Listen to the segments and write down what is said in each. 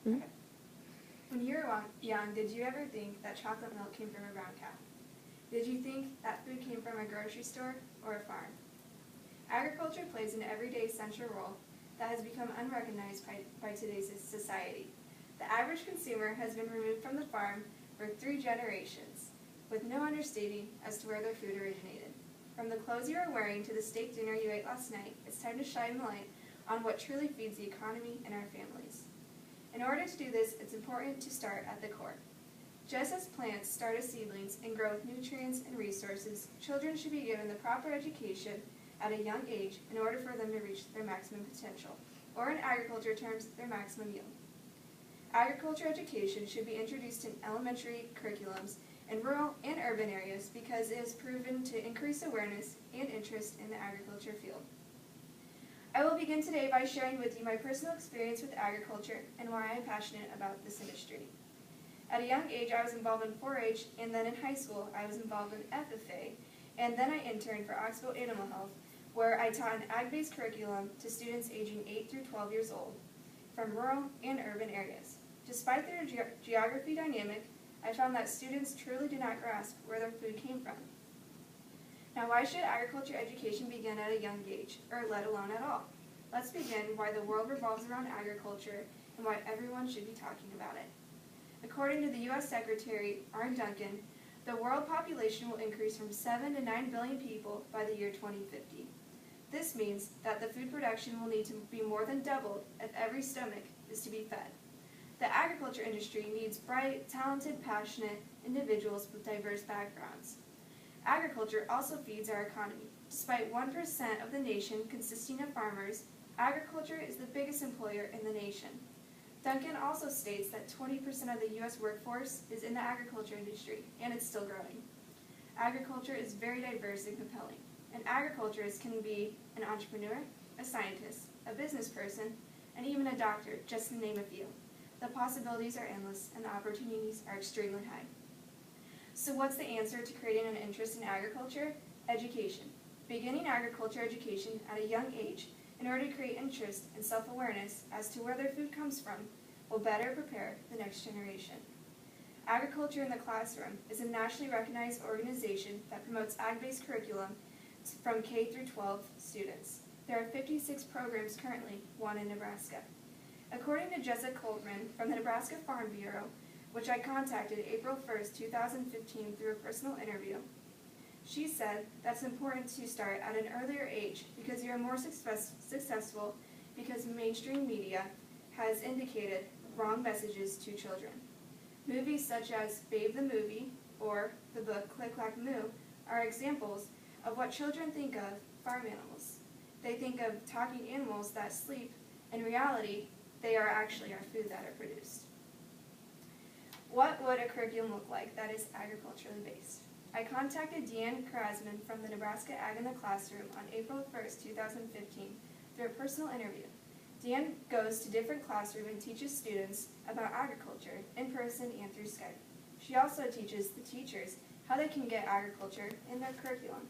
Mm-hmm. Okay. When you were young, did you ever think that chocolate milk came from a brown cow? Did you think that food came from a grocery store or a farm? Agriculture plays an everyday central role that has become unrecognized by today's society. The average consumer has been removed from the farm for 3 generations, with no understanding as to where their food originated. From the clothes you are wearing to the steak dinner you ate last night, it's time to shine the light on what truly feeds the economy and our families. In order to do this, it's important to start at the core. Just as plants start as seedlings and grow with nutrients and resources, children should be given the proper education at a young age in order for them to reach their maximum potential, or in agriculture terms, their maximum yield. Agriculture education should be introduced in elementary curriculums in rural and urban areas because it is proven to increase awareness and interest in the agriculture field. I will begin today by sharing with you my personal experience with agriculture and why I am passionate about this industry. At a young age, I was involved in 4-H, and then in high school, I was involved in FFA, and then I interned for Oxbow Animal Health, where I taught an ag-based curriculum to students aging 8 through 12 years old from rural and urban areas. Despite their geography dynamic, I found that students truly do not grasp where their food came from. Now, why should agriculture education begin at a young age, or let alone at all? Let's begin why the world revolves around agriculture and why everyone should be talking about it. According to the U.S. Secretary Arne Duncan, the world population will increase from 7 to 9 billion people by the year 2050. This means that the food production will need to be more than doubled if every stomach is to be fed. The agriculture industry needs bright, talented, passionate individuals with diverse backgrounds. Agriculture also feeds our economy. Despite 1% of the nation consisting of farmers, agriculture is the biggest employer in the nation. Duncan also states that 20% of the U.S. workforce is in the agriculture industry, and it's still growing. Agriculture is very diverse and compelling. An agriculturist can be an entrepreneur, a scientist, a business person, and even a doctor, just to name a few. The possibilities are endless, and the opportunities are extremely high. So what's the answer to creating an interest in agriculture? Education. Beginning agriculture education at a young age in order to create interest and self-awareness as to where their food comes from will better prepare the next generation. Agriculture in the Classroom is a nationally recognized organization that promotes ag-based curriculum from K through 12 students. There are 56 programs currently, 1 in Nebraska. According to Jessica Coltman from the Nebraska Farm Bureau, which I contacted April 1st, 2015 through a personal interview, she said that's important to start at an earlier age because you're more successful because mainstream media has indicated wrong messages to children. Movies such as Babe the Movie or the book Click Clack Moo are examples of what children think of farm animals. They think of talking animals that sleep. In reality, they are actually our food that are produced. What would a curriculum look like that is agriculturally based? I contacted Deanne Krasman from the Nebraska Ag in the Classroom on April 1st, 2015 through a personal interview. Deanne goes to different classrooms and teaches students about agriculture in person and through Skype. She also teaches the teachers how they can get agriculture in their curriculum.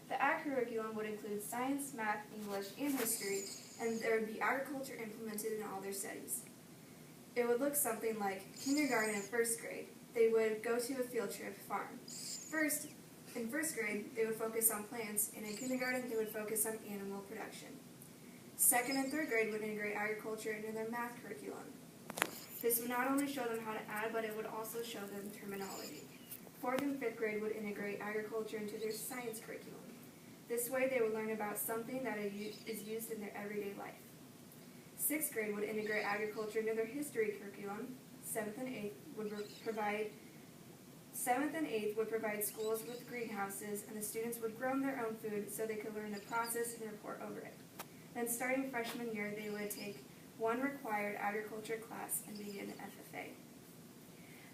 The ag curriculum would include science, math, English, and history, and there would be agriculture implemented in all their studies. It would look something like kindergarten and first grade. They would go to a field trip farm. In first grade, they would focus on plants, and in kindergarten, they would focus on animal production. Second and third grade would integrate agriculture into their math curriculum. This would not only show them how to add, but it would also show them terminology. Fourth and fifth grade would integrate agriculture into their science curriculum. This way, they would learn about something that is used in their everyday life. Sixth grade would integrate agriculture into their history curriculum. Seventh and eighth would provide schools with greenhouses, and the students would grow their own food so they could learn the process and report over it. Then starting freshman year, they would take 1 required agriculture class and begin FFA.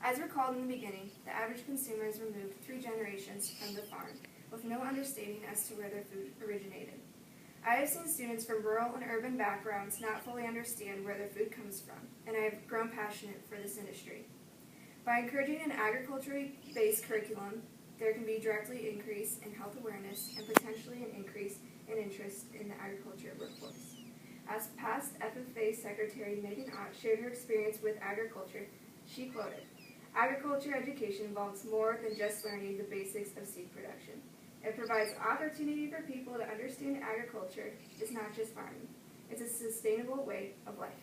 As recalled in the beginning, the average consumer is removed 3 generations from the farm, with no understanding as to where their food originated. I have seen students from rural and urban backgrounds not fully understand where their food comes from, and I have grown passionate for this industry. By encouraging an agriculturally-based curriculum, there can be directly increase in health awareness and potentially an increase in interest in the agriculture workforce. As past FFA Secretary Megan Ott shared her experience with agriculture, she quoted, "Agriculture education involves more than just learning the basics of seed production. It provides opportunity for people to understand agriculture is not just farming. It's a sustainable way of life."